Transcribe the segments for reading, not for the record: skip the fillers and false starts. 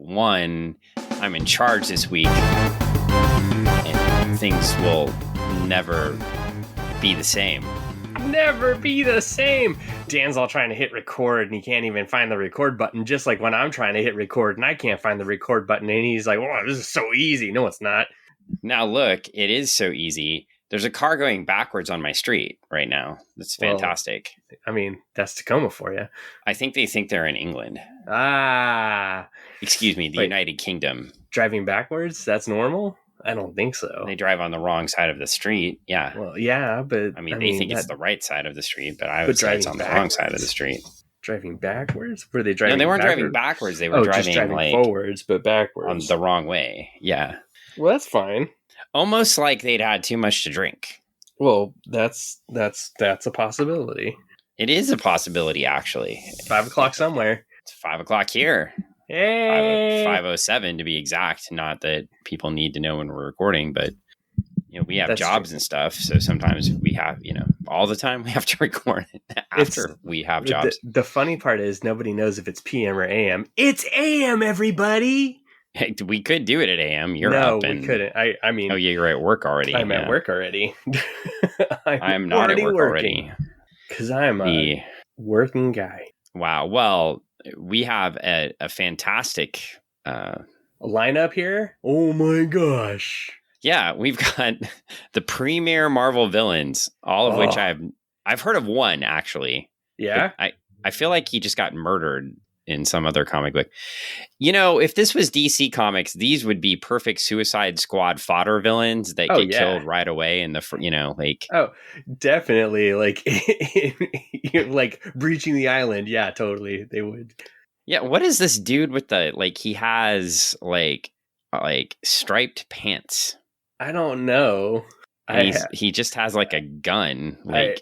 one, I'm in charge this week, and things will never be the same. Never be the same. Dan's all trying to hit record and he can't even find the record button, just like when I'm trying to hit record and I can't find the record button, and he's like, "Oh, this is so easy." No, it's not. Now look, it is so easy. There's a car going backwards on my street right now. That's fantastic. Well, I mean, that's Tacoma for you. I think they think they're in England. Excuse me, the United Kingdom. Driving backwards? That's normal? I don't think so. They drive on the wrong side of the street. Yeah. Well, yeah, but... I mean, they think it's the right side of the street, but I would say it's on the wrong side of the street. Driving backwards? Were they driving No, they weren't backwards? driving backwards. They were driving like forwards, but backwards. On the wrong way. Yeah. Well, that's fine. Almost like they'd had too much to drink. Well, that's a possibility. It is a possibility, actually. 5 o'clock somewhere. It's 5 o'clock here. Hey! 5:07 to be exact. Not that people need to know when we're recording, but we have jobs and stuff. So sometimes we have, all the time we have to record after we have jobs. The funny part is nobody knows if it's PM or AM. It's AM, everybody! Hey, we could do it at AM. You're up. No, we couldn't. I mean... Oh, yeah, you're at work already. I'm at work already. I'm not at work already. Because I'm a working guy. Wow. Well, we have a fantastic... lineup here? Oh my gosh. Yeah, we've got the premier Marvel villains, all of which I've heard of one, actually. Yeah? I feel like he just got murdered in some other comic book. If this was DC Comics, these would be perfect Suicide Squad fodder villains that get killed right away in the, Oh, definitely. Like breaching the island. Yeah, totally. They would. Yeah, what is this dude with he has, striped pants? I don't know. He just has, a gun.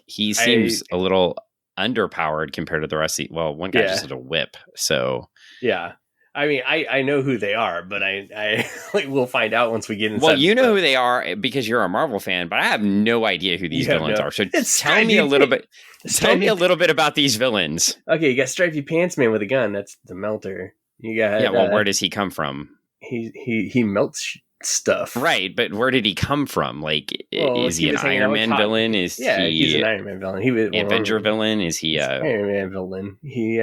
He seems a little underpowered compared to the rest of one guy just has a whip, so yeah. I mean, I know who they are, but I we'll find out once we get inside. Well, you know who they are because you're a Marvel fan, but I have no idea who these villains are. So tell me a little bit. Tell me a little bit about these villains. Okay, you got Stripey Pants Man with a gun. That's the Melter. You got where does he come from? He melts stuff, right? But where did he come from? Is he an Iron Man villain? Is he he's an Iron Man villain? He was Avenger villain? Is he Iron Man villain? He's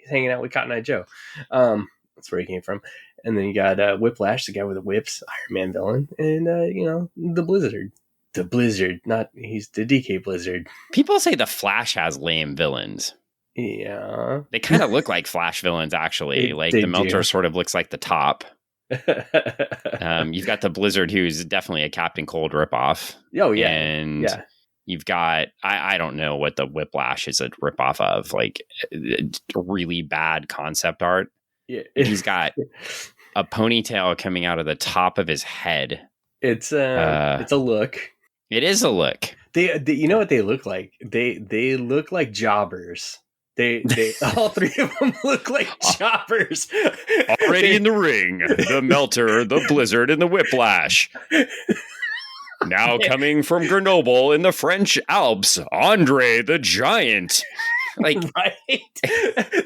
hanging out with Cotton Eye Joe. That's where he came from. And then you got Whiplash, the guy with the whips, Iron Man villain, and the Blizzard. The Blizzard, he's the DK Blizzard. People say the Flash has lame villains. Yeah, they kind of look like Flash villains, actually. The Melter sort of looks like the top. You've got the Blizzard, who's definitely a Captain Cold ripoff. Oh yeah, and you've got I don't know what the Whiplash is a ripoff of, really bad concept art. Yeah, he's got a ponytail coming out of the top of his head. It's a look. It is a look. They you know what they look like? They look like jobbers. They all three of them look like jobbers. Already in the ring, the Melter, the Blizzard, and the Whiplash. Now coming from Grenoble in the French Alps, Andre the Giant. Right?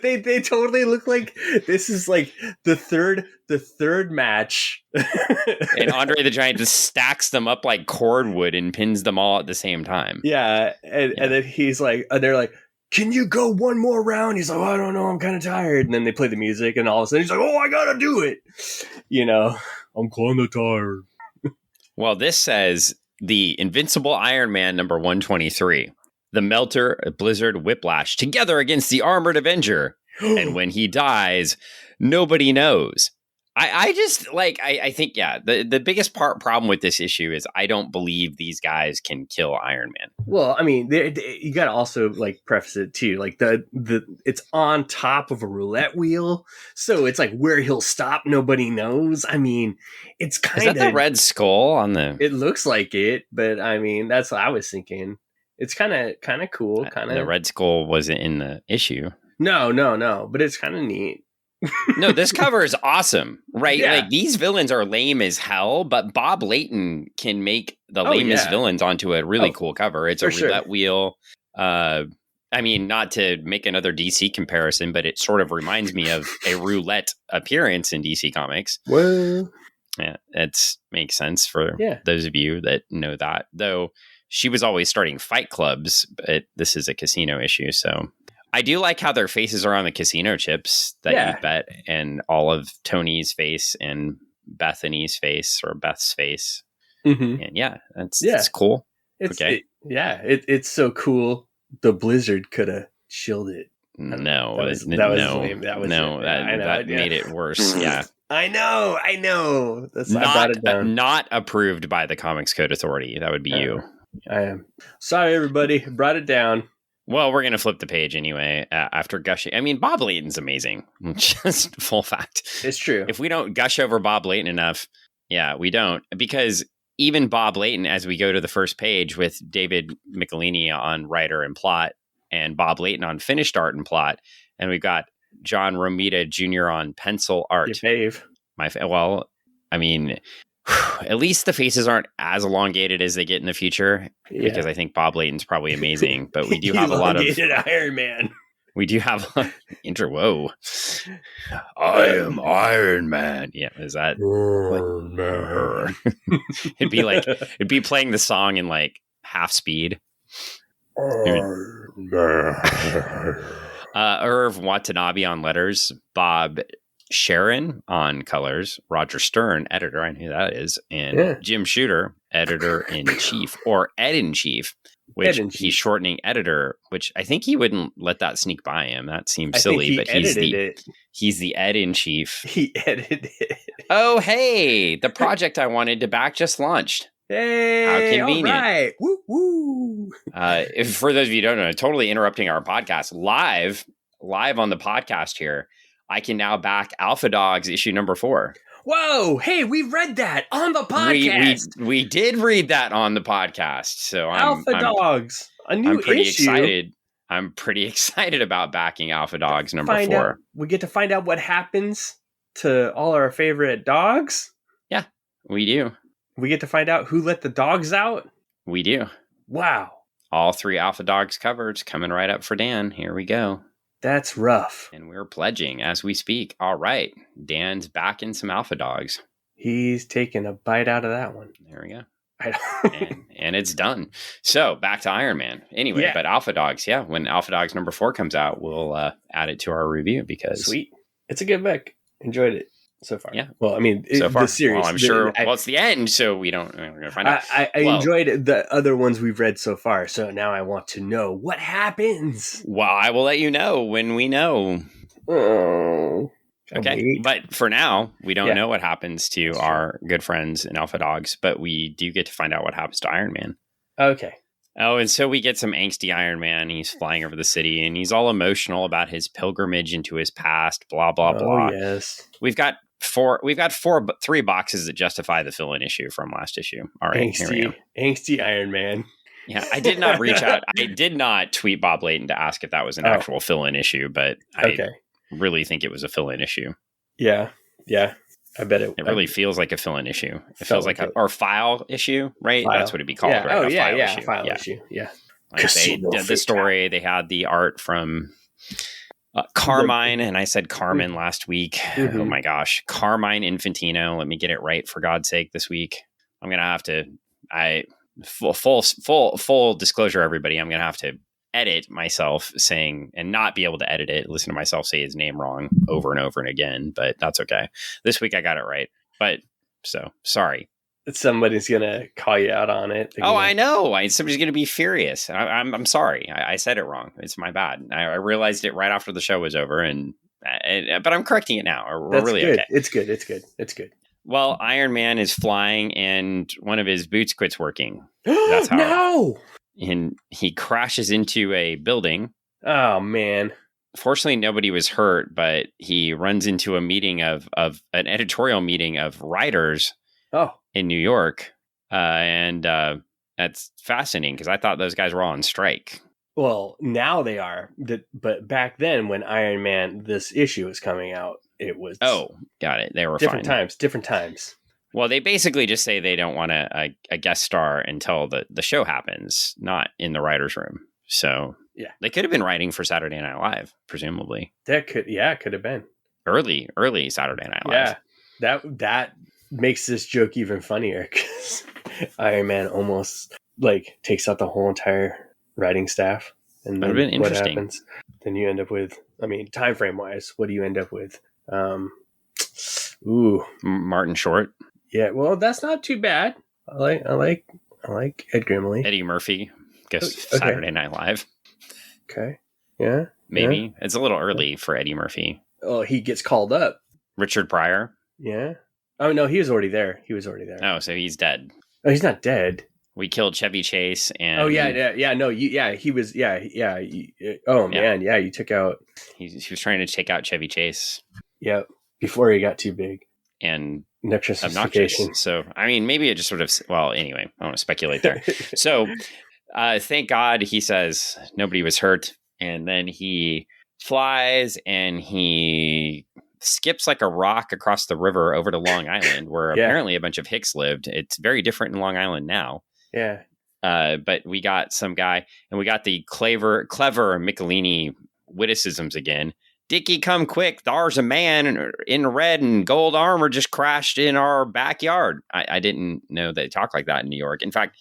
They totally look like this is the third match. And Andre the Giant just stacks them up like cordwood and pins them all at the same time. Yeah, and then he's they're like, "Can you go one more round?" He's like, "Oh, I don't know, I'm kind of tired." And then they play the music, and all of a sudden he's like, "Oh, I gotta do it." I'm kind of tired. Well, this says the Invincible Iron Man number 123. The Melter, Blizzard, Whiplash together against the Armored Avenger. And when he dies, nobody knows. I just I think, the biggest problem with this issue is I don't believe these guys can kill Iron Man. Well, I mean, you got to also preface it too. It's on top of a roulette wheel. So it's where he'll stop, nobody knows. I mean, it's kind of. Is that the Red Skull on the. It looks like it, but I mean, that's what I was thinking. It's kind of cool. The Red Skull wasn't in the issue. No, but it's kind of neat. No, this cover is awesome, right? Yeah. These villains are lame as hell, but Bob Layton can make the lamest villains onto a really cool cover. It's a roulette wheel. I mean, not to make another DC comparison, but it sort of reminds me of a roulette appearance in DC Comics. Well, yeah, it makes sense for those of you that know that. Though she was always starting fight clubs, but this is a casino issue. So I do like how their faces are on the casino chips that you bet, and all of Tony's face and Bethany's face or Beth's face. Mm-hmm. And that's cool. It's so cool. The blizzard could have chilled it. No, that was lame. That made it worse. Yeah, I know. I brought it down. Not approved by the Comics Code Authority. That would be you. I am sorry, everybody. Brought it down. Well, we're gonna flip the page anyway after gushing. I mean, Bob Layton's amazing. Just full fact. It's true. If we don't gush over Bob Layton enough, we don't, because even Bob Layton, as we go to the first page with David Michelinie on writer and plot, and Bob Layton on finished art and plot, and we've got John Romita Jr. on pencil art. Your fave. Well, I mean, at least the faces aren't as elongated as they get in the future, because I think Bob Layton's probably amazing. But we do have a lot of Iron Man. We do have whoa. I am Iron Man. Yeah, is that it'd be playing the song in like half speed. Irv Wtanabe on letters, Bob Sharen on colors, Roger Stern, editor, I know who that is, and Jim Shooter, editor-in-chief, or ed-in-chief, which he's shortening editor, which I think he wouldn't let that sneak by him. That seems silly, but he's the ed-in-chief. He edited it. Oh, hey, the project I wanted to back just launched. Hey, how convenient. All right. Woo, woo. For those of you who don't know, totally interrupting our podcast live on the podcast here. I can now back Alpha Dogs issue number 4. Whoa! Hey, we read that on the podcast. We did read that on the podcast. So Alpha Dogs, a new issue. Excited. I'm pretty excited about backing Alpha Dogs number 4. We get to find out what happens to all our favorite dogs. Yeah, we do. We get to find out who let the dogs out. We do. Wow! All 3 Alpha Dogs covers coming right up for Dan. Here we go. That's rough. And we're pledging as we speak. All right. Dan's back in some Alpha Dogs. He's taking a bite out of that one. There we go. and it's done. So back to Iron Man. Anyway, but Alpha Dogs, when Alpha Dogs number 4 comes out, we'll add it to our review because... Sweet. It's a good book. Enjoyed it so far. Yeah. Well, I mean, so far, the series. Well, I'm sure. It's the end, so we're going to find out. I enjoyed the other ones we've read so far, so now I want to know what happens. Well, I will let you know when we know. Oh. Okay. But for now, we don't know what happens to our good friends in Alpha Dogs, but we do get to find out what happens to Iron Man. Okay. Oh, and so we get some angsty Iron Man. He's flying over the city, and he's all emotional about his pilgrimage into his past, blah, blah, blah. Yes. We've got 3 boxes that justify the fill-in issue from last issue. All right, here we go. Angsty Iron Man. Yeah, I did not reach out. I did not tweet Bob Layton to ask if that was an actual fill-in issue, but I really think it was a fill-in issue. Yeah. I bet it. It really feels like a fill-in issue. It feels like or file issue, right? File. That's what it'd be called, right? Oh, file issue. Yeah. Like they did the story. They had the art from Carmine, and I said Carmen last week. Mm-hmm. Oh my gosh, Carmine Infantino. Let me get it right for God's sake this week. I'm gonna have to. Full disclosure, everybody. I'm gonna have to edit myself saying and not be able to edit it. Listen to myself say his name wrong over and over and again, but that's okay. This week I got it right. But so sorry. Somebody's gonna call you out on it. I know. Somebody's gonna be furious. I'm sorry. I said it wrong. It's my bad. I realized it right after the show was over, but I'm correcting it now. We're really good. Okay. It's good. Well, Iron Man is flying, and one of his boots quits working. That's how. No. And he crashes into a building. Oh man. Fortunately, nobody was hurt, but he runs into a meeting of an editorial meeting of writers. In New York. And that's fascinating because I thought those guys were all on strike. Well, now they are. But back then when Iron Man, this issue was coming out, it was... Oh, got it. They were different times. Well, they basically just say they don't want a guest star until the show happens, not in the writer's room. So Yeah. They could have been writing for Saturday Night Live, presumably. That could have been. Early Saturday Night Live. Yeah. That makes this joke even funnier because Iron Man almost like takes out the whole entire writing staff. And then what happens? Then you end up with, I mean, time frame wise, what do you end up with? Martin Short. Yeah, well, that's not too bad. I like Ed Grimley. Eddie Murphy goes Saturday Night Live. Okay. Yeah. Maybe. Yeah. It's a little early for Eddie Murphy. Oh, he gets called up. Richard Pryor. Yeah. Oh, no, he was already there. Oh, so he's dead. Oh, he's not dead. We killed Chevy Chase and... Oh, yeah. No, he was... Oh, man. Yeah, you took out... He was trying to take out Chevy Chase. Yeah, before he got too big. And obnoxious. So, I mean, maybe it just sort of... Well, anyway, I don't want to speculate there. So, thank God, he says nobody was hurt. And then he flies and he skips like a rock across the river over to Long Island, where apparently a bunch of Hicks lived. It's very different in Long Island now. Yeah. But we got some guy, and we got the clever Michelinie witticisms again. Dickie, come quick. There's a man in red and gold armor just crashed in our backyard. I didn't know they talk like that in New York. In fact,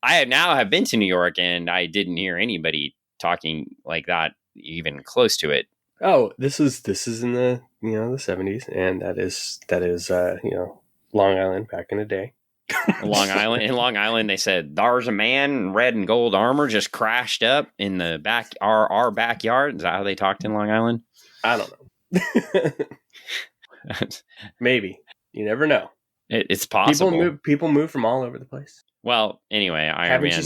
I have been to New York, and I didn't hear anybody talking like that, even close to it. Oh, this is in the the 70s, and that is Long Island back in the day. In Long Island, they said there's a man in red and gold armor just crashed up in the our backyard. Is that how they talked in Long Island? I don't know. Maybe. You never know. It's possible. People move from all over the place. Well, anyway, haven't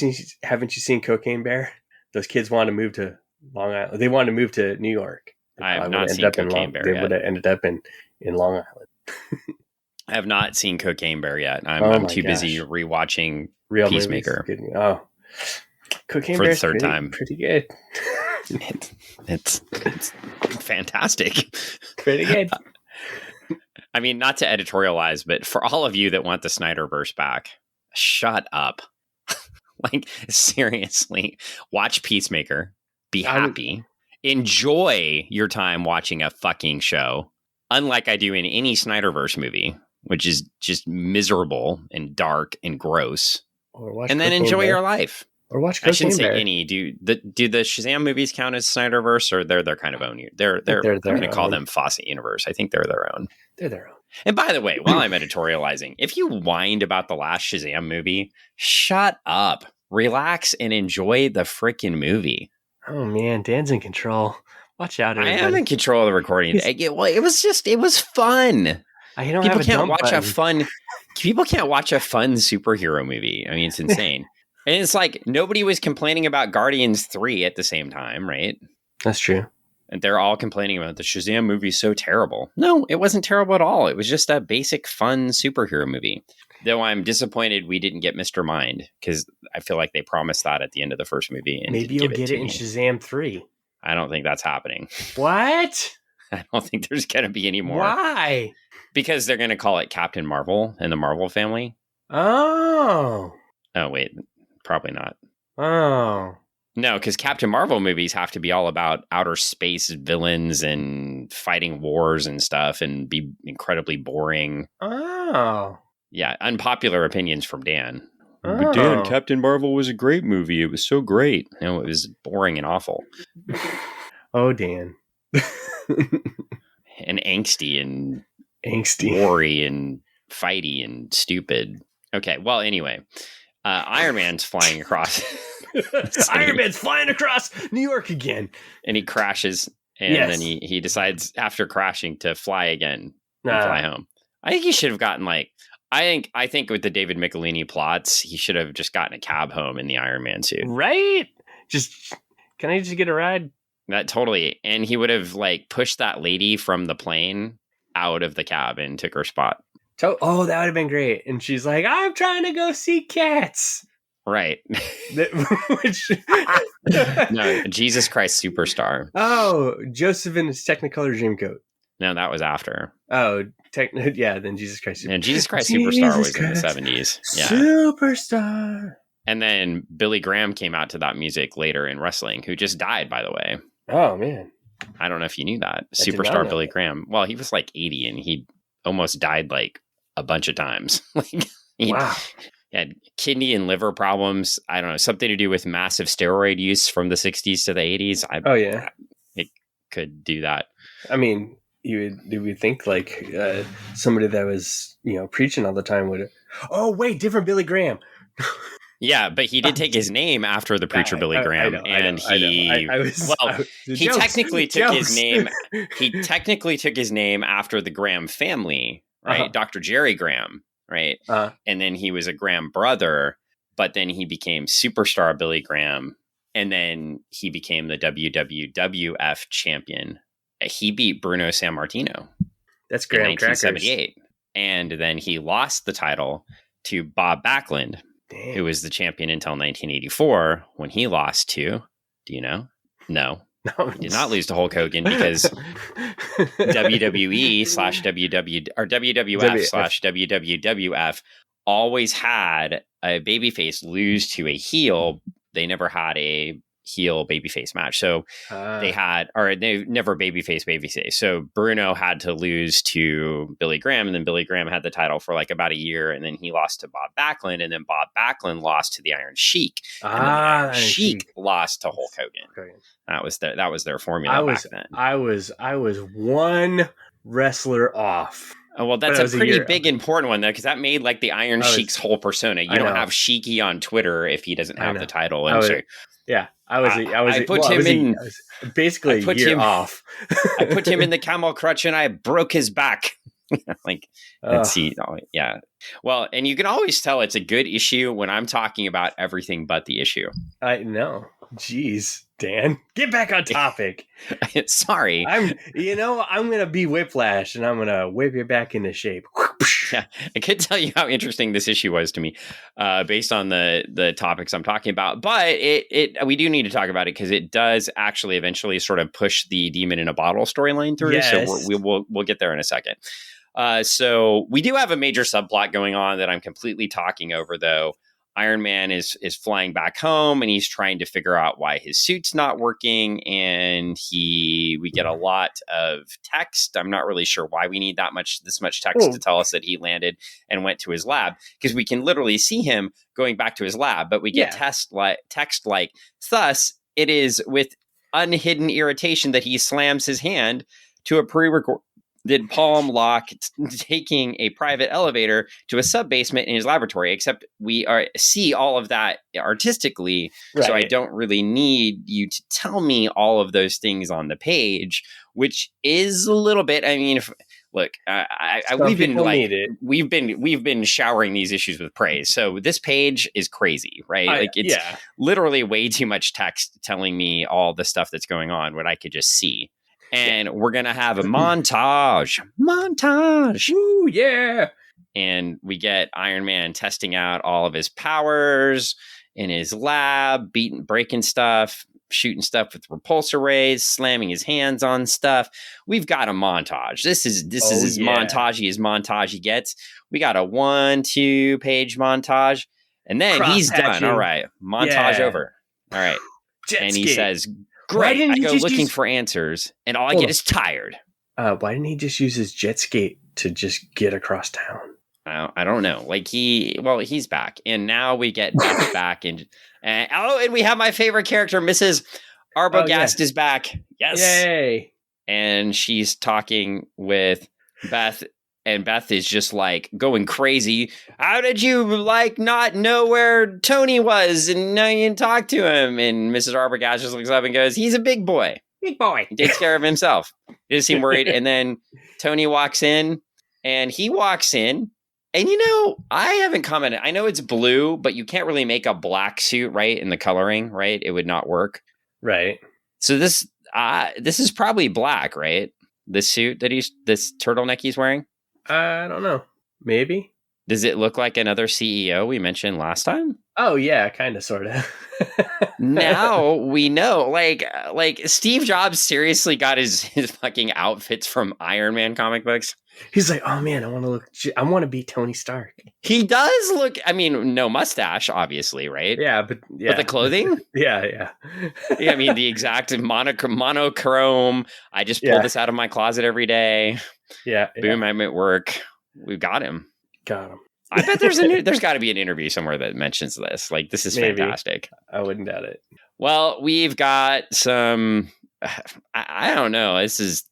you seen Cocaine Bear? Those kids want to move to Long Island. They want to move to New York. I have not seen Cocaine Bear yet. They would have ended up in Long Island. I have not seen Cocaine Bear yet. I'm too busy rewatching Real Peacemaker. Cocaine for Bear the third time. Pretty good. It's fantastic. Pretty good. I mean, not to editorialize, but for all of you that want the Snyderverse back, shut up. Like, seriously, watch Peacemaker. Be happy. Enjoy your time watching a fucking show. Unlike I do in any Snyderverse movie, which is just miserable and dark and gross. And then enjoy your life. Or watch Cocaine I shouldn't say Bear. any. Do the Shazam movies count as Snyderverse, or they're their kind of own? I'm going to call them Fawcett Universe. I think they're their own. They're their own. And by the way, while I'm editorializing, if you whined about the last Shazam movie, shut up, relax, and enjoy the freaking movie. Oh man, Dan's in control. Watch out, everybody. I am in control of the recording. It was fun. People can't watch a fun superhero movie. I mean, it's insane. And it's like nobody was complaining about Guardians 3 at the same time, right? That's true. And they're all complaining about the Shazam movie so terrible. No, it wasn't terrible at all. It was just a basic, fun superhero movie. Though I'm disappointed we didn't get Mr. Mind, because I feel like they promised that at the end of the first movie. And maybe you'll get it in Shazam 3. I don't think that's happening. What? I don't think there's going to be any more. Why? Because they're going to call it Captain Marvel and the Marvel family. Oh. Oh, wait. Probably not. Oh. No, because Captain Marvel movies have to be all about outer space villains and fighting wars and stuff and be incredibly boring. Oh. Yeah, unpopular opinions from Dan. Oh. But Dan, Captain Marvel was a great movie. It was so great. No, it was boring and awful. Oh, Dan. And angsty and gory and fighty and stupid. Okay, well, anyway. Iron Man's flying across. Iron Man's flying across New York again. And he crashes. And then he decides after crashing to fly again and fly home. I think he should have gotten I think with the David Michelinie plots, he should have just gotten a cab home in the Iron Man suit. Right? Can I just get a ride? That totally. And he would have pushed that lady from the plane out of the cab and took her spot. Oh, that would have been great. And she's like, I'm trying to go see cats. Right. No, Jesus Christ Superstar. Oh, Joseph in his Technicolor Dreamcoat. No, that was after. Oh, then Jesus Christ Superstar. And Jesus Christ Superstar was in the 70s. Yeah. Superstar. And then Billy Graham came out to that music later in wrestling, who just died, by the way. Oh, man. I don't know if you knew that. I did not Superstar know Billy that. Graham. Well, he was like 80 and he almost died like a bunch of times. Wow. He had kidney and liver problems. I don't know, something to do with massive steroid use from the 60s to the 80s. It could do that. I mean, you would think like somebody that was, preaching all the time would. Oh, wait, different Billy Graham. Yeah, but he did take his name after the preacher Billy Graham, he technically took his name. He technically took his name after the Graham family, right? Dr. Jerry Graham, right? And then he was a Graham brother, but then he became Superstar Billy Graham, and then he became the WWF champion. He beat Bruno Sammartino. That's Graham in 1978, and then he lost the title to Bob Backlund. Damn. Who was the champion until 1984 when he lost to, do you know? No. He did not lose to Hulk Hogan because WWE/WWF or WWF/WWF always had a babyface lose to a heel. They never had a heel babyface match. So they never babyface. So Bruno had to lose to Billy Graham, and then Billy Graham had the title for like about a year, and then he lost to Bob Backlund, and then Bob Backlund lost to the Iron Sheik. And then the Iron Sheik lost to Hulk Hogan. That was their formula back then. I was one wrestler off. Oh, well, that's a pretty big important one, though, because that made like the Iron Sheik's whole persona. You don't have Sheiky on Twitter if he doesn't have the title. I was basically a year off. I put him in the camel crutch and I broke his back. Let's see. Oh, yeah. Well, and you can always tell it's a good issue when I'm talking about everything but the issue. I know. Jeez, Dan, get back on topic. Sorry. I'm going to be Whiplash and I'm going to whip you back into shape. Yeah, I could tell you how interesting this issue was to me, based on the topics I'm talking about. But we do need to talk about it because it does actually eventually sort of push the Demon in a Bottle storyline through. Yes. So we'll get there in a second. So we do have a major subplot going on that I'm completely talking over, though. Iron Man is flying back home and he's trying to figure out why his suit's not working, and we get a lot of text. I'm not really sure why we need this much text to tell us that he landed and went to his lab, because we can literally see him going back to his lab, but we get text like, thus it is with unhidden irritation that he slams his hand to a pre-recorded palm lock, taking a private elevator to a sub-basement in his laboratory, except we see all of that artistically. Right. So I don't really need you to tell me all of those things on the page, which is a little bit, I mean, we've been showering these issues with praise. So this page is crazy, right? It's literally way too much text telling me all the stuff that's going on when I could just see. And we're going to have a montage. Ooh, yeah. And we get Iron Man testing out all of his powers in his lab, breaking stuff, shooting stuff with repulsor rays, slamming his hands on stuff. We've got a montage. This is as montagey as montage gets. We got a 1-2 page montage. And then he's done. All right. Montage over. All right. And he says, great. I go looking for answers, and all I get is tired. Why didn't he just use his jet skate to just get across town? I don't know. He's back, and now we get Beth back, and we have my favorite character, Mrs. Arbogast is back. Yes, yay! And she's talking with Beth. And Beth is just like going crazy. How did you not know where Tony was and now you didn't talk to him? And Mrs. Arbogast just looks up and goes, he's a big boy. Big boy. He takes care of himself. He doesn't seem worried. And then Tony walks in and I haven't commented. I know it's blue, but you can't really make a black suit, right? In the coloring, right? It would not work. Right. So this is probably black, right? This suit this turtleneck he's wearing? I don't know. Maybe. Does it look like another CEO we mentioned last time? Oh yeah, kind of, sort of. Now we know, like Steve Jobs seriously got his fucking outfits from Iron Man comic books. He's like, oh man, I want to be Tony Stark. He does look. I mean, no mustache, obviously, right? Yeah, but the clothing. yeah. I mean, the exact monochrome. I just pull this out of my closet every day. Yeah. Boom! I'm at work. We've got him. Got him. I bet there's got to be an interview somewhere that mentions this. Like, this is fantastic. I wouldn't doubt it. Well, we've got some. I don't know. This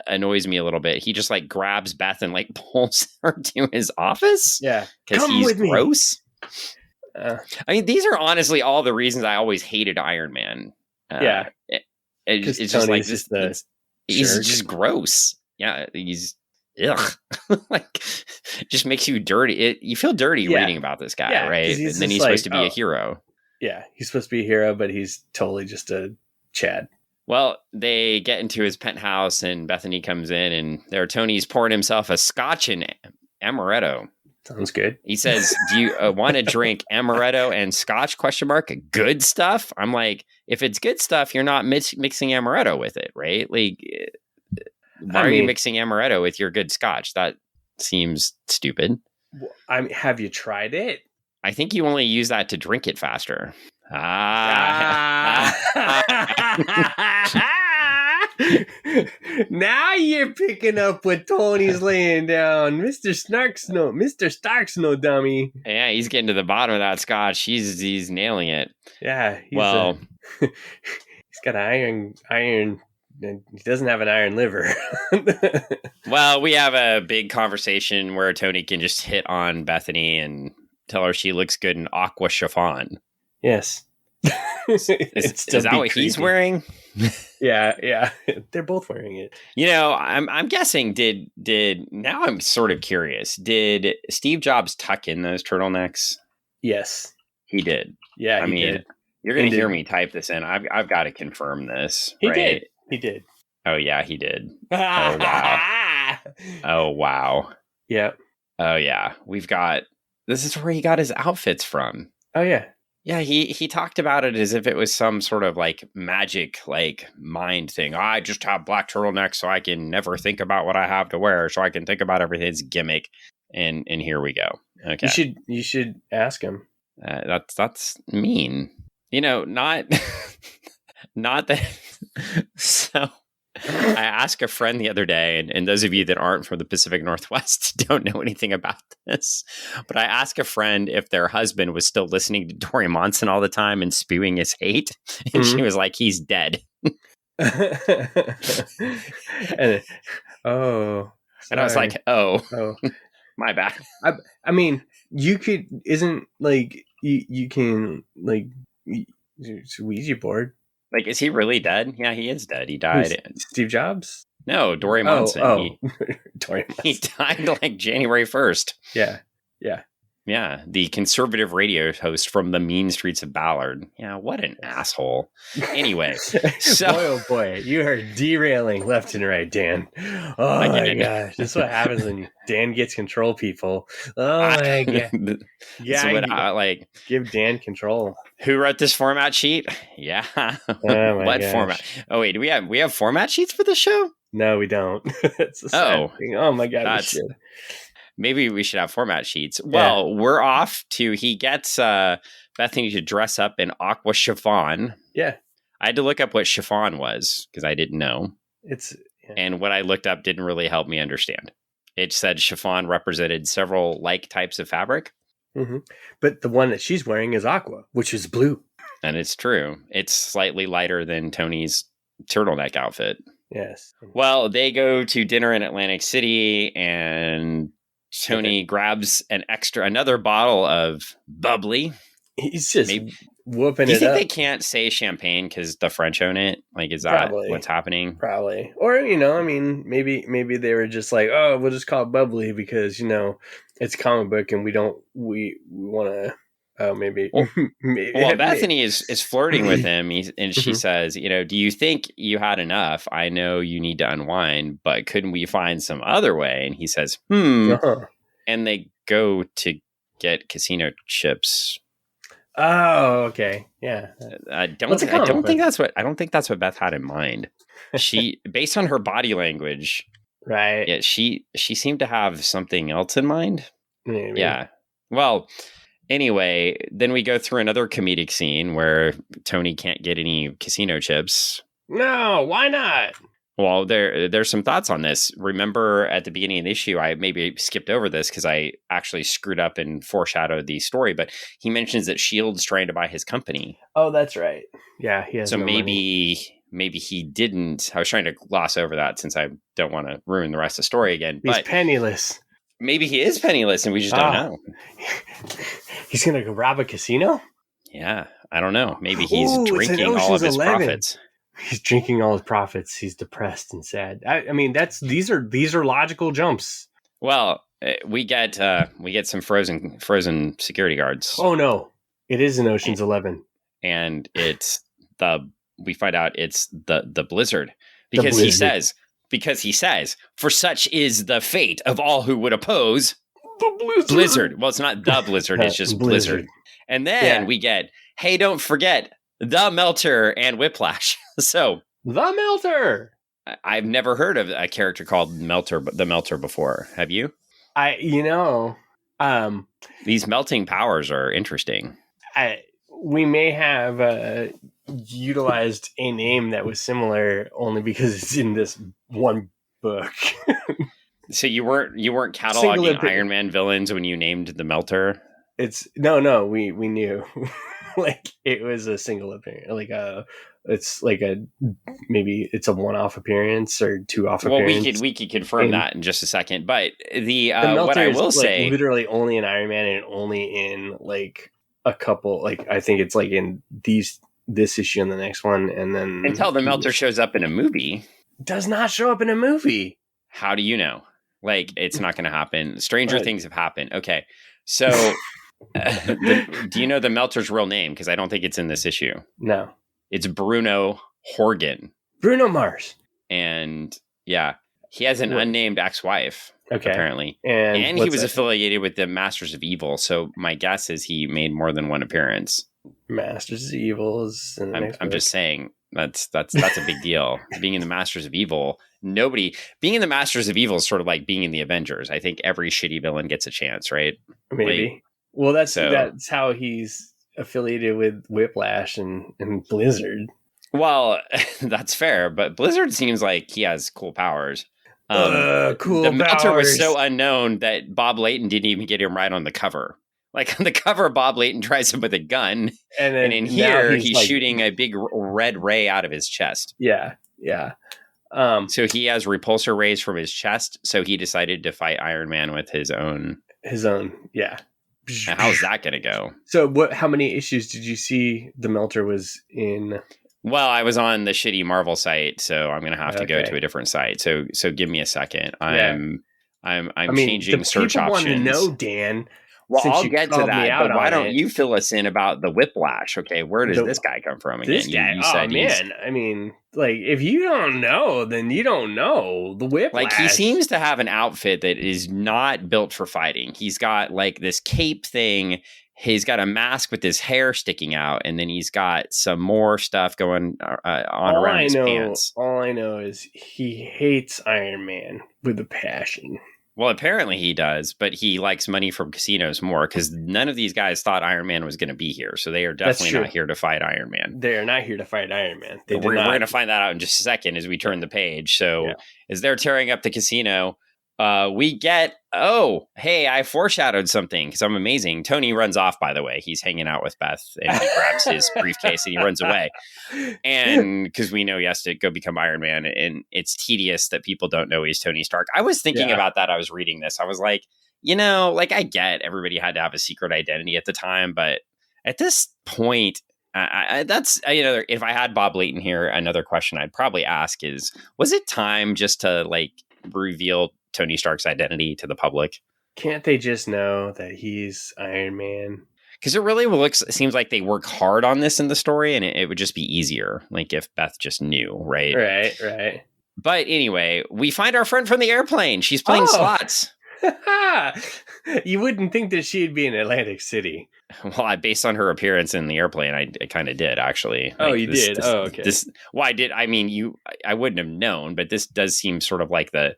annoys me a little bit. He just like grabs Beth and like pulls her to his office. Yeah, because he's gross. I mean, these are honestly all the reasons I always hated Iron Man. It's just like this. He's just gross. Yeah, he's ugh. Like, it just makes you dirty. You feel dirty reading about this guy, right? And then he's supposed to be a hero. Yeah, he's supposed to be a hero, but he's totally just a Chad. Well, they get into his penthouse, and Bethany comes in, and there Tony's pouring himself a Scotch and Amaretto. Sounds good. He says, "Do you want to drink Amaretto and Scotch? ? Good stuff." I'm like, if it's good stuff, you're not mixing Amaretto with it, right? Like, why are you mixing Amaretto with your good Scotch? That seems stupid. Have you tried it? I think you only use that to drink it faster. Now you're picking up what Tony's laying down. Mr. Stark's no dummy. Yeah, he's getting to the bottom of that Scotch. He's nailing it. Yeah. He's got iron. He doesn't have an iron liver. Well, we have a big conversation where Tony can just hit on Bethany and tell her she looks good in aqua chiffon. Yes. Is that what he's wearing? Yeah. They're both wearing it. You know, I'm guessing now I'm sort of curious. Did Steve Jobs tuck in those turtlenecks? Yes. He did. Yeah, I mean, did. You're going to hear me type this in. I've got to confirm this. He right? did. He did. Oh yeah, he did. Oh wow. Oh wow. Yep. Oh yeah. This is where he got his outfits from. Oh yeah. Yeah, he talked about it as if it was some sort of like magic, like mind thing. I just have black turtlenecks so I can never think about what I have to wear, so I can think about everything. It's gimmick. And here we go. Okay. You should ask him. That's mean. You know, not that. So I asked a friend the other day, and those of you that aren't from the Pacific Northwest don't know anything about this, but I asked a friend if their husband was still listening to Dory Monson all the time and spewing his hate, and she was like, he's dead. And I was like, oh, my bad. I mean, you can Ouija board. Like, is he really dead? Yeah, he is dead. He died. Steve Jobs? No, Dory Monson. Dory Monson. He died like January 1st. Yeah. Yeah, the conservative radio host from the mean streets of Ballard. Yeah, what an asshole. Anyway, so boy, you are derailing left and right, Dan. Oh my gosh, this is what happens when Dan gets control people. Oh my god, yeah, give Dan control. Who wrote this format sheet? Yeah, what format? Oh wait, do we have format sheets for the show? No, we don't. It's a sad thing. Oh my god, we should. Maybe we should have format sheets. Well, we're off to, he gets Bethany to dress up in aqua chiffon. Yeah. I had to look up what chiffon was because I didn't know. And what I looked up didn't really help me understand. It said chiffon represented several like types of fabric. Mm-hmm. But the one that she's wearing is aqua, which is blue. And it's true. It's slightly lighter than Tony's turtleneck outfit. Yes. Well, they go to dinner in Atlantic City, and Tony grabs another bottle of bubbly. He's just whooping it up. Do you think they can't say champagne because the French own it? Like, is that what's happening? Probably. Or, I mean, maybe they were just like, oh, we'll just call it bubbly because, it's a comic book and we want to, maybe. Well, Bethany is flirting with him, and she says, do you think you had enough? I know you need to unwind, but couldn't we find some other way? And he says, And they go to get casino chips. Oh, okay. Yeah. I don't think that's what Beth had in mind. She, based on her body language, Right. Yeah, she seemed to have something else in mind. Maybe. Yeah. Well, anyway, then we go through another comedic scene where Tony can't get any casino chips. No, why not? Well, there's some thoughts on this. Remember at the beginning of the issue, I maybe skipped over this because I actually screwed up and foreshadowed the story, but he mentions that Shield's trying to buy his company. Oh, that's right. Yeah, he has so no maybe he didn't. I was trying to gloss over that since I don't want to ruin the rest of the story again. He's but penniless. Maybe he is penniless and we just don't know. He's going to go rob a casino? Yeah, I don't know. Maybe he's drinking all of his profits. He's drinking all his profits. He's depressed and sad. I mean, these are logical jumps. Well, we get some frozen security guards. Oh no, it is in Ocean's 11, and we find out it's the Blizzard because he says for such is the fate of all who would oppose the Blizzard. Well, it's not the Blizzard; it's just Blizzard. And then we get, hey, don't forget the Melter and Whiplash. So the Melter. I've never heard of a character called the Melter before. Have you? These melting powers are interesting. We may have utilized a name that was similar only because it's in this one book. So you weren't cataloging Iron Man villains when you named the Melter? It's no, we knew. Like it was a single appearance, maybe it's a one-off appearance or two-off appearance. Well, we could confirm that in just a second. But the Melter what I will say, literally only in Iron Man and only in like a couple. Like I think it's like in this issue and the next one, and then until the Melter shows up in a movie, does not show up in a movie. How do you know? Like it's not going to happen. Stranger things have happened. Okay, so. Do you know the Melter's real name? Because I don't think it's in this issue. No. It's Bruno Horgan. Bruno Mars. And yeah, he has an unnamed ex-wife, apparently. And he was affiliated with the Masters of Evil. So my guess is he made more than one appearance. Masters of Evil is in the next I'm book. just saying that's a big deal. Being in the Masters of Evil, being in the Masters of Evil is sort of like being in the Avengers. I think every shitty villain gets a chance, right? Maybe. Well, that's how he's affiliated with Whiplash and Blizzard. Well, that's fair, but Blizzard seems like he has cool powers. The Melter was so unknown that Bob Layton didn't even get him right on the cover. Like on the cover, Bob Layton tries him with a gun, and in here he's shooting a big red ray out of his chest. Yeah. So he has repulsor rays from his chest. So he decided to fight Iron Man with his own. Yeah. Now, how's that going to go? So how many issues did you see the Melter was in? Well, I was on the shitty Marvel site, so I'm going to have to go to a different site. So give me a second. I'm changing search options. People want to know, Dan. Well, I'll get to that, but why don't you fill us in about the Whiplash? Okay, where does this guy come from again? This guy, I mean, like, if you don't know, then you don't know. The Whiplash. Like, he seems to have an outfit that is not built for fighting. He's got, like, this cape thing. He's got a mask with his hair sticking out, and then he's got some more stuff going on around his pants. All I know is he hates Iron Man with a passion. Well, apparently he does, but he likes money from casinos more because none of these guys thought Iron Man was going to be here. So they are definitely not here to fight Iron Man. They are not here to fight Iron Man. We're going to find that out in just a second as we turn the page. So as they're tearing up the casino, we get, hey, I foreshadowed something because I'm amazing. Tony runs off, by the way. He's hanging out with Beth and he grabs his briefcase and he runs away. And because we know he has to go become Iron Man, and it's tedious that people don't know he's Tony Stark. I was thinking about that. I was reading this. I was like, I get everybody had to have a secret identity at the time, but at this point, if I had Bob Layton here, another question I'd probably ask is, was it time just to like reveal Tony Stark's identity to the public? Can't they just know that he's Iron Man? Because it seems like they work hard on this in the story, and it would just be easier, like if Beth just knew, right? Right. But anyway, we find our friend from the airplane. She's playing slots. You wouldn't think that she'd be in Atlantic City. Well, based on her appearance in the airplane, I kind of did actually. Oh, you did? Okay. I did. I mean, I wouldn't have known, but this does seem sort of like the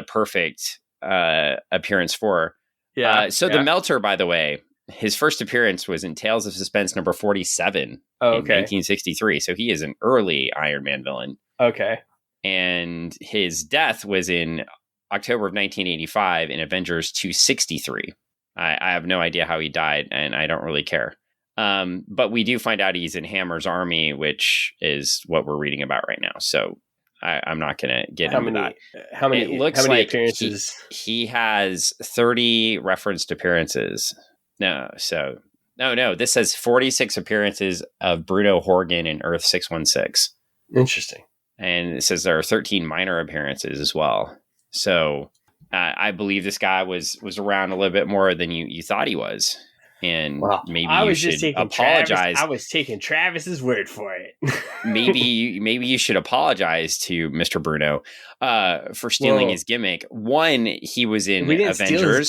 perfect appearance for her. Yeah. The Melter, by the way, his first appearance was in Tales of Suspense number 47 in 1963. So he is an early Iron Man villain. Okay. And his death was in October of 1985 in Avengers 263. I have no idea how he died, and I don't really care. But we do find out he's in Hammer's army, which is what we're reading about right now. So I'm not going to get into that. How many appearances? He has 30 referenced appearances. No. This says 46 appearances of Bruno Horgan in Earth 616. Interesting. And it says there are 13 minor appearances as well. So I believe this guy was around a little bit more than you thought he was. And maybe you should apologize. I was taking Travis's word for it. maybe you should apologize to Mr. Bruno for stealing his gimmick. One, he was in Avengers.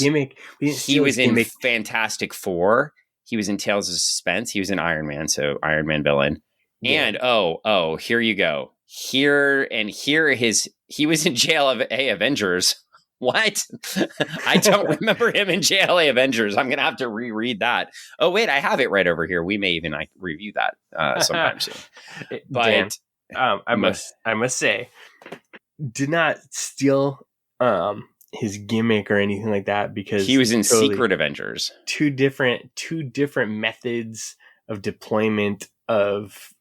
He was in Fantastic Four. He was in Tales of Suspense. He was in Iron Man, so Iron Man villain. Yeah. And here you go. He was in JLA Avengers. What? I don't remember him in JLA Avengers. I'm gonna have to reread that. Oh wait, I have it right over here. We may even review that sometime soon. But Dan, I must say, did not steal his gimmick or anything like that, because he was in Secret Avengers. Two different methods of deployment of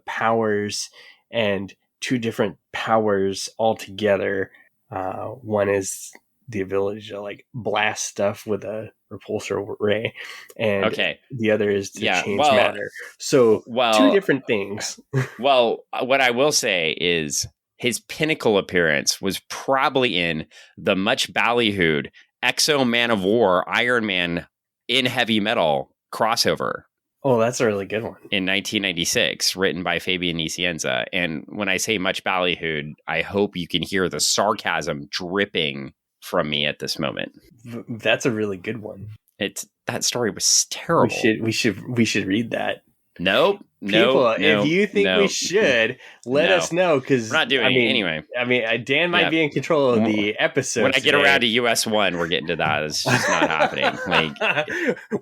powers, and two different powers altogether. One is the ability to like blast stuff with a repulsor ray, and the other is to change matter. So two different things. Well, what I will say is his pinnacle appearance was probably in the much ballyhooed Exo Man of War Iron Man in Heavy Metal crossover. Oh, that's a really good one. In 1996, written by Fabian Nicienza. And when I say much ballyhooed, I hope you can hear the sarcasm dripping from me at this moment. That's a really good one. That story was terrible. We should read that. Nope. People, if you think we should, let us know, because we're not doing it anyway. I mean, Dan might be in control of the episode. When I get around to US 1, we're getting to that. It's just not happening. Like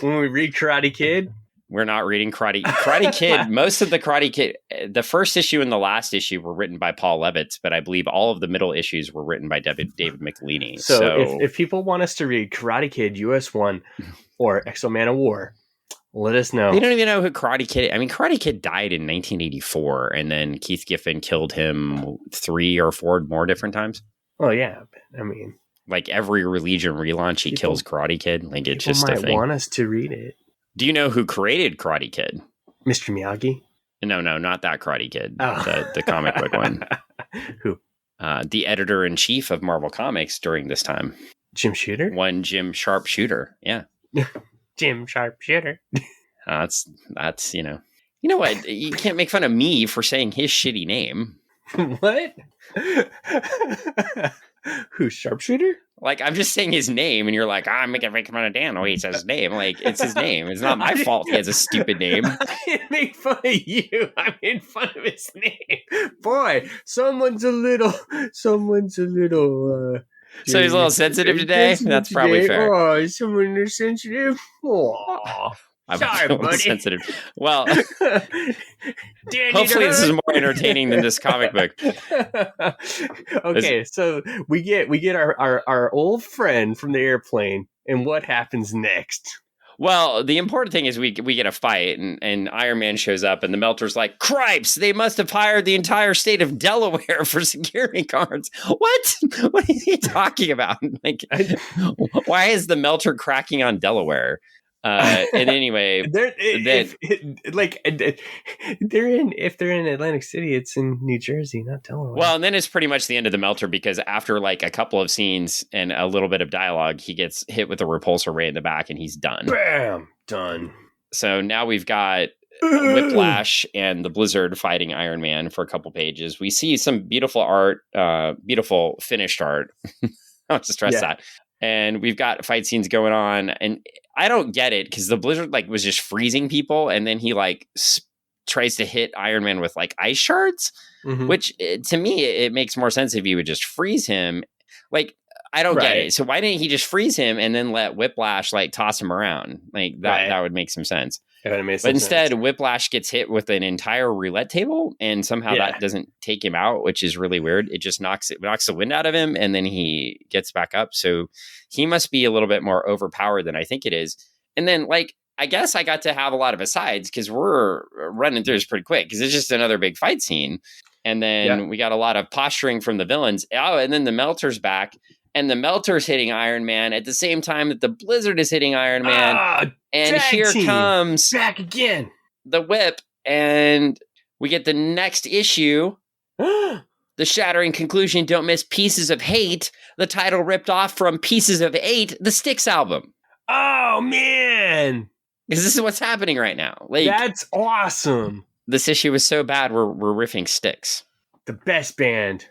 when we read Karate Kid. We're not reading Karate Kid. Most of the Karate Kid, the first issue and the last issue were written by Paul Levitz, but I believe all of the middle issues were written by David Michelinie. So if people want us to read Karate Kid US 1 or Exo Man of War, let us know. They don't even know who Karate Kid is. I mean, Karate Kid died in 1984, and then Keith Giffen killed him 3 or 4 more different times. Oh, yeah. I mean, like every Legion relaunch, he kills Karate Kid. Like it's just a thing. People might want us to read it. Do you know who created Karate Kid? Mr. Miyagi? No, not that Karate Kid. Oh. The comic book one. Who? The editor-in-chief of Marvel Comics during this time. Jim Shooter? One Jim Sharpshooter. Yeah. Jim Sharpshooter. That's you know what? You can't make fun of me for saying his shitty name. What? Who, Sharpshooter? Like, I'm just saying his name, and you're like, I'm making fun of Dan. Oh, he says his name. Like, it's his name. It's not my fault he has a stupid name. I didn't make fun of you. I made fun of his name. Boy, someone's a little. So he's a little sensitive today? That's probably fair. Oh, someone is sensitive? Oh. Sorry, buddy. Sensitive. Well, hopefully this is more entertaining than this comic book. Okay, so we get our old friend from the airplane, and what happens next? Well, the important thing is we get a fight, and Iron Man shows up, and the Melter's like, "Cripes! They must have hired the entire state of Delaware for security guards." What? What is he talking about? Like, why is the Melter cracking on Delaware? And anyway, if they're in Atlantic City, it's in New Jersey, not Delaware. Well, and then it's pretty much the end of the Melter, because after like a couple of scenes and a little bit of dialogue, he gets hit with a repulsor ray in the back, and he's done. Bam, done. So now we've got Whiplash and the Blizzard fighting Iron Man for a couple pages. We see some beautiful art, beautiful finished art. I'll just stress that. And we've got fight scenes going on, and I don't get it because the blizzard like was just freezing people, and then he like tries to hit Iron Man with like ice shards, which to me it makes more sense if you would just freeze him. Like I don't get it. So why didn't he just freeze him and then let Whiplash like toss him around? Like that would make some sense. But instead, Whiplash gets hit with an entire roulette table, and somehow that doesn't take him out, which is really weird. It just knocks the wind out of him, and then he gets back up. So he must be a little bit more overpowered than I think it is. And then, like, I guess I got to have a lot of asides because we're running through this pretty quick because it's just another big fight scene. And then we got a lot of posturing from the villains. Oh, and then the Melter's back. And the Melter's hitting Iron Man at the same time that the Blizzard is hitting Iron Man. And here comes back again the whip. And we get the next issue. The shattering conclusion, don't miss Pieces of Hate. The title ripped off from Pieces of 8, the Styx album. Oh, man. Because this is what's happening right now. Like, that's awesome. This issue was so bad, we're riffing Styx. The best band.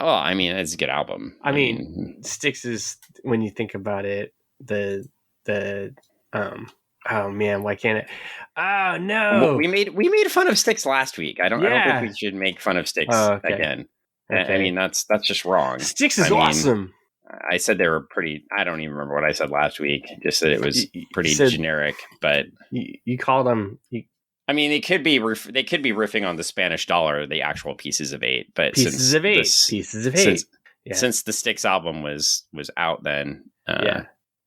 Oh, I mean, it's a good album. I mean, Styx is, when you think about it, oh man, why can't it? Oh no, well, we made fun of Styx last week. I don't think we should make fun of Styx again. Okay. I mean, that's just wrong. Styx is awesome. I said they were pretty. I don't even remember what I said last week. Just that it was pretty generic. But you called them. I mean, they could be riffing on the Spanish dollar, the actual Pieces of 8. But Pieces of 8. Since the Styx album was out, then I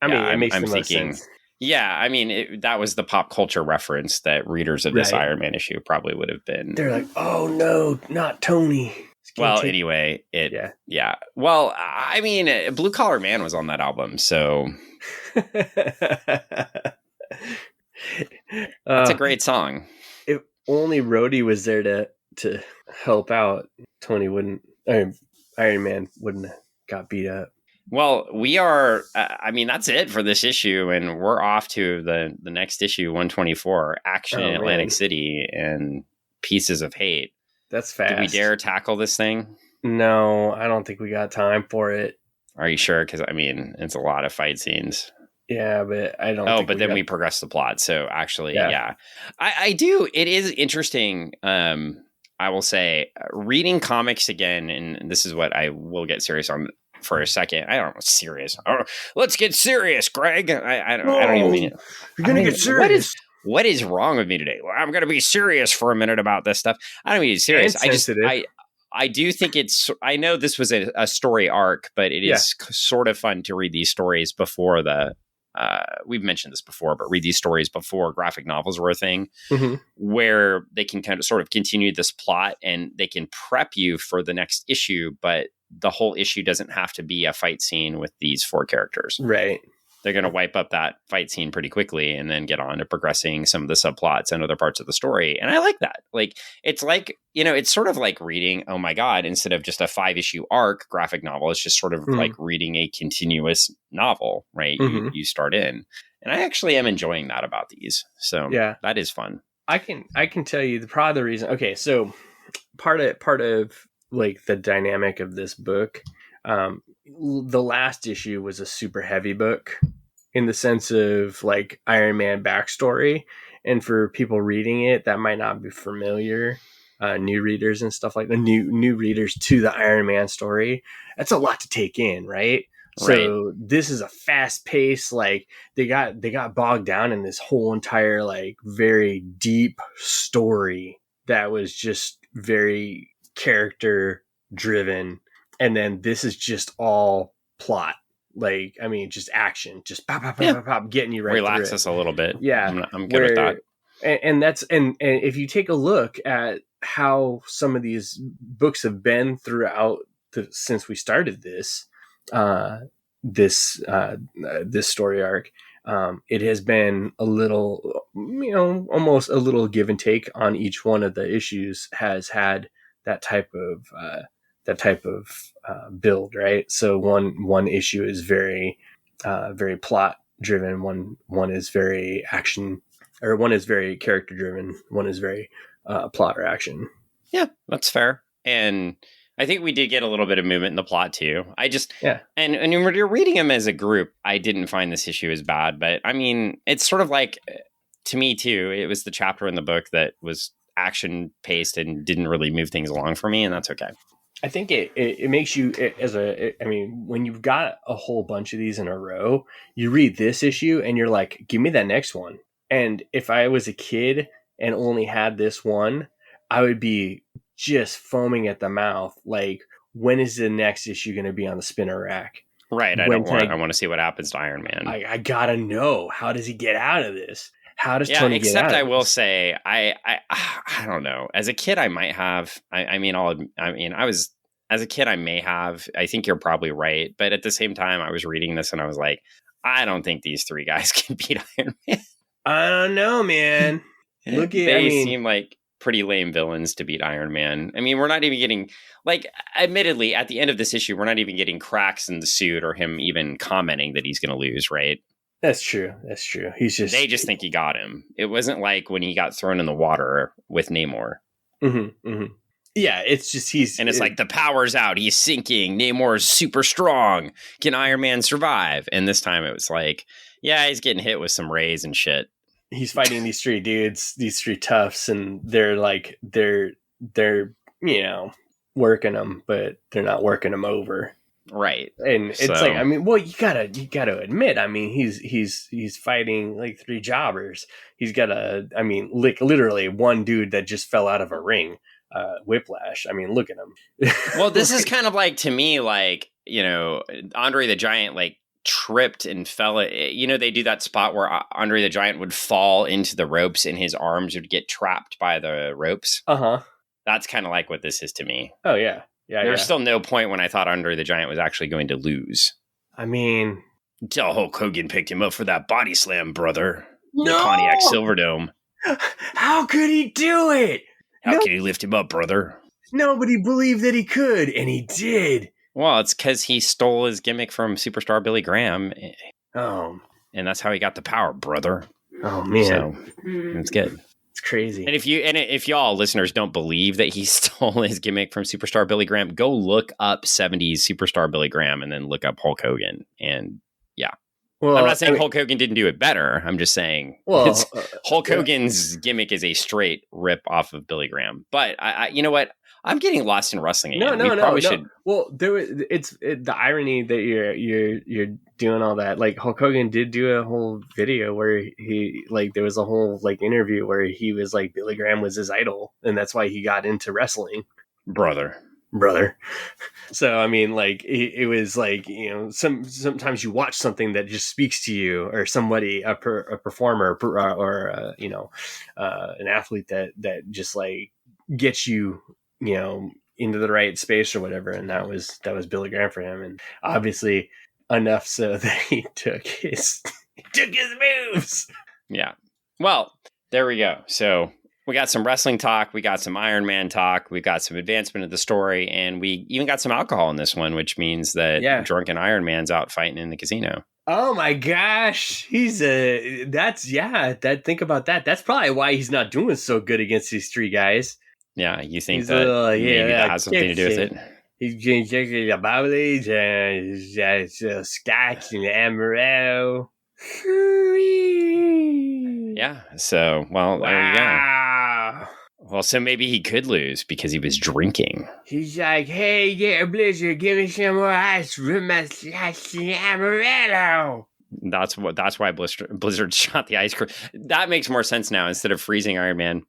mean, it makes the most sense. Yeah, I mean, that was the pop culture reference that readers of this Iron Man issue probably would have been. They're like, oh no, not Tony. Well, anyway, yeah. Well, I mean, Blue Collar Man was on that album, so that's a great song. If only Rhodey was there to help out, Iron Man wouldn't have got beat up. Well, we are, I mean, that's it for this issue, and we're off to the next issue, 124, Action in Atlantic City and Pieces of Hate. That's fast. Do we dare tackle this thing? No, I don't think we got time for it. Are you sure? Because, I mean, it's a lot of fight scenes. Yeah, but I don't think then we progress the plot. So, actually, I do. It is interesting, I will say, reading comics again, and this is what I will get serious on for a second. I don't know, serious. Oh, let's get serious, Greg. I don't even mean it. You're going to get serious. What is wrong with me today? Well, I'm going to be serious for a minute about this stuff. I don't mean serious. I do think I know this was a story arc, but it is sort of fun to read these stories before we've mentioned this before, but read these stories before graphic novels were a thing, where they can kind of sort of continue this plot and they can prep you for the next issue, but the whole issue doesn't have to be a fight scene with these 4 characters. Right. They're going to wipe up that fight scene pretty quickly and then get on to progressing some of the subplots and other parts of the story. And I like that. Like, it's like, it's sort of like reading, oh my God, instead of just a 5-issue arc graphic novel, it's just sort of like reading a continuous novel, right? You start in. And I actually am enjoying that about these. So that is fun. I can tell you the reason. Okay. So part of like the dynamic of this book, the last issue was a super heavy book in the sense of like Iron Man backstory. And for people reading it, that might not be familiar. New readers and stuff like the new readers to the Iron Man story. That's a lot to take in, right? So this is a fast pace, like they got bogged down in this whole entire like very deep story that was just very character driven. And then this is just all plot. Like, I mean, just action, just pop, getting you right. Relax us a little bit. Yeah. I'm good with that. And that's, and if you take a look at how some of these books have been throughout since we started this story arc, it has been a little, almost a little give and take on each one of the issues has had that type of build, right? So one issue is very plot driven. One is very action, or one is very character driven. One is very plot or action. Yeah, that's fair. And I think we did get a little bit of movement in the plot too. Yeah. And when you're reading them as a group, I didn't find this issue as bad, but I mean, it's sort of like, to me too, it was the chapter in the book that was action paced and didn't really move things along for me, and that's okay. I think it makes you when you've got a whole bunch of these in a row, you read this issue and you're like, give me that next one. And if I was a kid and only had this one, I would be just foaming at the mouth. Like, when is the next issue going to be on the spinner rack? Right. I want to see what happens to Iron Man. I gotta know, how does he get out of this? How does Tony get out of this? Except I will say, I don't know. As a kid, I might have. As a kid, I may have. I think you're probably right. But at the same time, I was reading this and I was like, I don't think these three guys can beat Iron Man. I don't know, man. They seem like pretty lame villains to beat Iron Man. I mean, we're not even getting, like, admittedly, at the end of this issue, we're not even getting cracks in the suit or him even commenting that he's going to lose, right? That's true. They just think he got him. It wasn't like when he got thrown in the water with Namor. Mm-hmm, mm-hmm. Yeah, it's just like the power's out. He's sinking. Namor's super strong. Can Iron Man survive? And this time it was like, yeah, he's getting hit with some rays and shit. He's fighting these three dudes, these three toughs, and they're working him, but they're not working him over. Right. And it's like, I mean, well, you gotta admit, I mean, he's fighting like three jobbers. He's got literally one dude that just fell out of a ring, Whiplash. I mean, look at him. Well, this is kind of like, to me, like, Andre the Giant, like, tripped and fell. They do that spot where Andre the Giant would fall into the ropes and his arms would get trapped by the ropes. That's kind of like what this is to me. Oh yeah. There's still no point when I thought Andre the Giant was actually going to lose. I mean, until Hulk Hogan picked him up for that body slam, brother. No! The Pontiac Silverdome. How could he do it? How could he lift him up, brother? Nobody believed that he could, and he did. Well, it's because he stole his gimmick from Superstar Billy Graham. Oh. And that's how he got the power, brother. Oh, man. So, it's good. It's crazy. And if y'all listeners don't believe that he stole his gimmick from Superstar Billy Graham, go look up 70s Superstar Billy Graham and then look up Hulk Hogan. And yeah. Well, I'm not saying Hulk Hogan didn't do it better. I'm just saying Hulk Hogan's gimmick is a straight rip off of Billy Graham. But I you know what? I'm getting lost in wrestling again. No. Well, the irony that you're doing all that. Like, Hulk Hogan did do a whole video where he, like, there was a whole, like, interview where he was like, Billy Graham was his idol, and that's why he got into wrestling. Brother. So I mean, like, it was like, sometimes you watch something that just speaks to you, or somebody, a performer, or an athlete that just like gets you, into the right space or whatever. And that was Billy Graham for him. And obviously enough so that he took his moves. Yeah. Well, there we go. So we got some wrestling talk. We got some Iron Man talk. We got some advancement of the story. And we even got some alcohol in this one, which means that drunken Iron Man's out fighting in the casino. Oh my gosh. Think about that. That's probably why he's not doing so good against these three guys. Yeah, you think that maybe that has something to do with it? He's drinking the bubbly, Scotch and Amaretto. Yeah, so, well, there you go. Well, so maybe he could lose because he was drinking. He's like, hey, yeah, Blizzard, give me some more ice with my Scotch and Amaretto. That's why Blizzard shot the ice crystal. That makes more sense now. Instead of freezing Iron Man,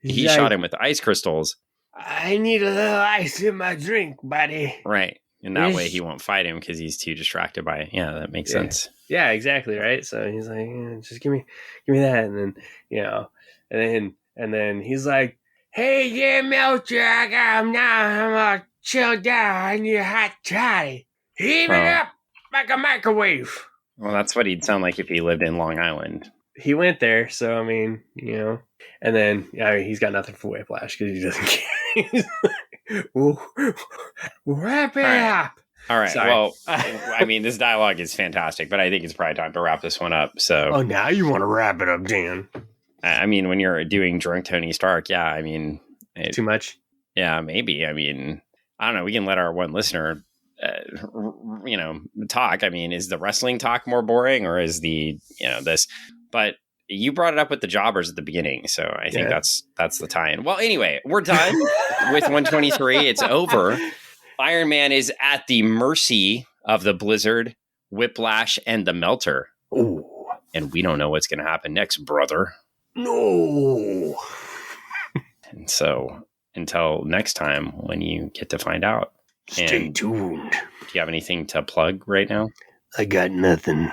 he shot him with ice crystals. I need a little ice in my drink, buddy. Right, and that way he won't fight him because he's too distracted by it. Yeah, that makes sense. Yeah, exactly. Right. So he's like, just give me that, and then and then he's like, hey, yeah, Melcher, I got him now. I'm gonna chill down. I need a hot toddy. Heat it up like a microwave. Well, that's what he'd sound like if he lived in Long Island. He went there, so I mean, and then he's got nothing for Whiplash because he doesn't care. Wrap it up. All right. Sorry. Well, I mean, this dialogue is fantastic, but I think it's probably time to wrap this one up. So, now you want to wrap it up, Dan? I mean, when you're doing drunk Tony Stark, too much. Yeah, Yeah, maybe. I mean, I don't know. We can let our one listener, talk. I mean, is the wrestling talk more boring, or is the this? But you brought it up with the jobbers at the beginning, so I think that's the tie-in. Well, anyway, we're done with 123. It's over. Iron Man is at the mercy of the Blizzard, Whiplash, and the Melter. Ooh. And we don't know what's going to happen next, brother. No. And so until next time when you get to find out. Stay tuned. Do you have anything to plug right now? I got nothing.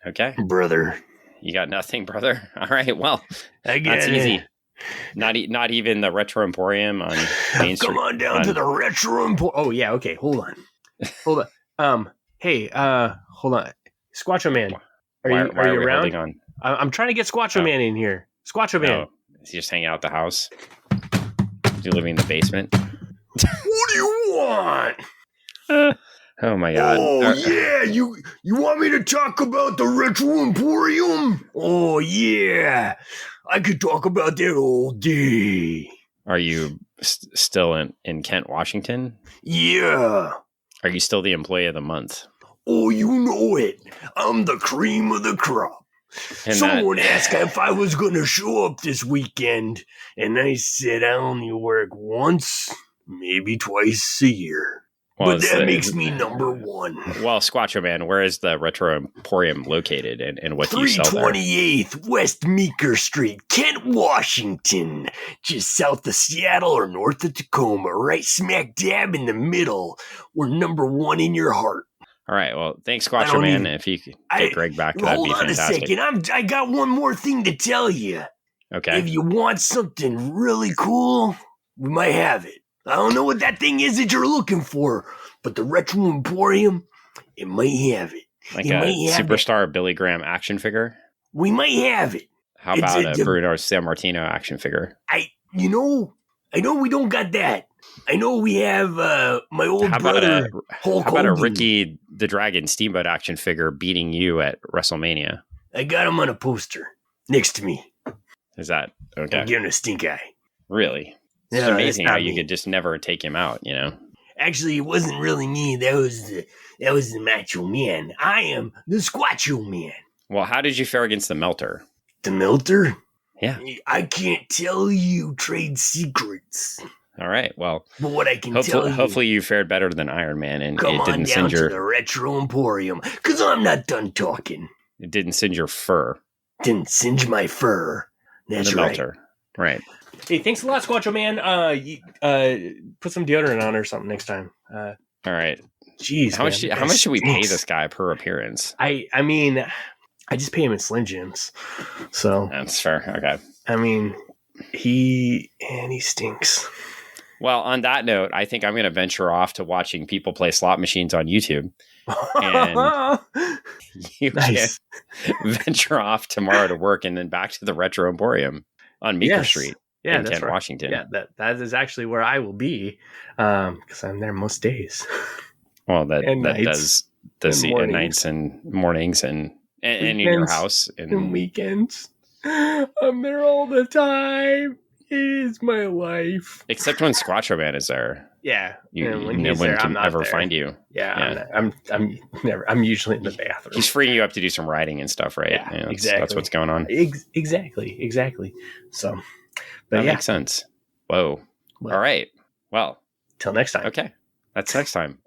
Okay. Brother. You got nothing, brother? All right. Well, that's easy. Not even the Retro Emporium on Main Street. Come on down to the Retro Emporium. Oh, yeah. Okay. Hold on. Hey, hold on. Squatcho Man. Are you around? On? I'm trying to get Squatcho Man in here. Squatcho Man. Is he just hanging out at the house? Is he living in the basement? What do you want? Oh my God. Oh, yeah. You want me to talk about the Retro Emporium? Oh, yeah. I could talk about that all day. Are you still in Kent, Washington? Yeah. Are you still the employee of the month? Oh, you know it. I'm the cream of the crop. And someone asked if I was going to show up this weekend, and I said I only work once, maybe twice a year. Well, but that makes me number one. Well, Squatcho Man, where is the Retro Emporium located, and what do you sell there? 328th West Meeker Street, Kent, Washington. Just south of Seattle or north of Tacoma, right smack dab in the middle. We're number one in your heart. All right. Well, thanks, Squatcho Man. If you could get Greg back, that'd be fantastic. Hold on a second. I got one more thing to tell you. Okay. If you want something really cool, we might have it. I don't know what that thing is that you're looking for, but the Retro Emporium, it might have it. Like a Superstar Billy Graham action figure? We might have it. How about a Bruno Sammartino action figure? I know we don't got that. I know we have my old brother, Hulk Hogan. How about a Ricky the Dragon Steamboat action figure beating you at WrestleMania? I got him on a poster next to me. Is that okay? I'm giving a stink eye. Really? It's amazing how you could just never take him out, Actually, it wasn't really me. That was the Macho Man. I am the Squatcho Man. Well, how did you fare against the Melter? The Melter? Yeah. I can't tell you trade secrets. All right. Well, but what I can tell you, hopefully you fared better than Iron Man, and come it didn't on singe down to the Retro Emporium, because I'm not done talking. It didn't singe your fur. Didn't singe my fur. That's the Melter. Right. Hey, thanks a lot, Squatcho Man. Put some deodorant on or something next time. All right. Jeez, how much should we pay this guy per appearance? I mean, I just pay him in Slim Jims, so that's fair. Okay. I mean, he stinks. Well, on that note, I think I'm going to venture off to watching people play slot machines on YouTube. And you can venture off tomorrow to work and then back to the Retro Emporium on Meeker Street in Kent, Washington. Yeah, that is actually where I will be because I'm there most days. Well, that does nights and mornings and in your house. And weekends. I'm there all the time. It is my life. Except when Squatcho Man is there. Yeah. No one can ever find you. Yeah. I'm usually in the bathroom. He's freeing you up to do some writing and stuff, right? Yeah, exactly. That's what's going on. Exactly. So, that makes sense. Whoa. All right. Well, till next time. Okay. That's next time.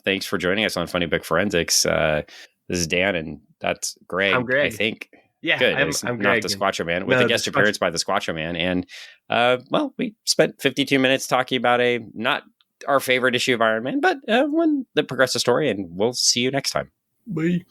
Thanks for joining us on Funny Book Forensics. This is Dan, and that's Greg. I'm Greg. I think. Yeah, good. I'm not the Squatcho Man, with a guest appearance by the Squatcho Man. And, we spent 52 minutes talking about not our favorite issue of Iron Man, but one that progressed the story, and we'll see you next time. Bye.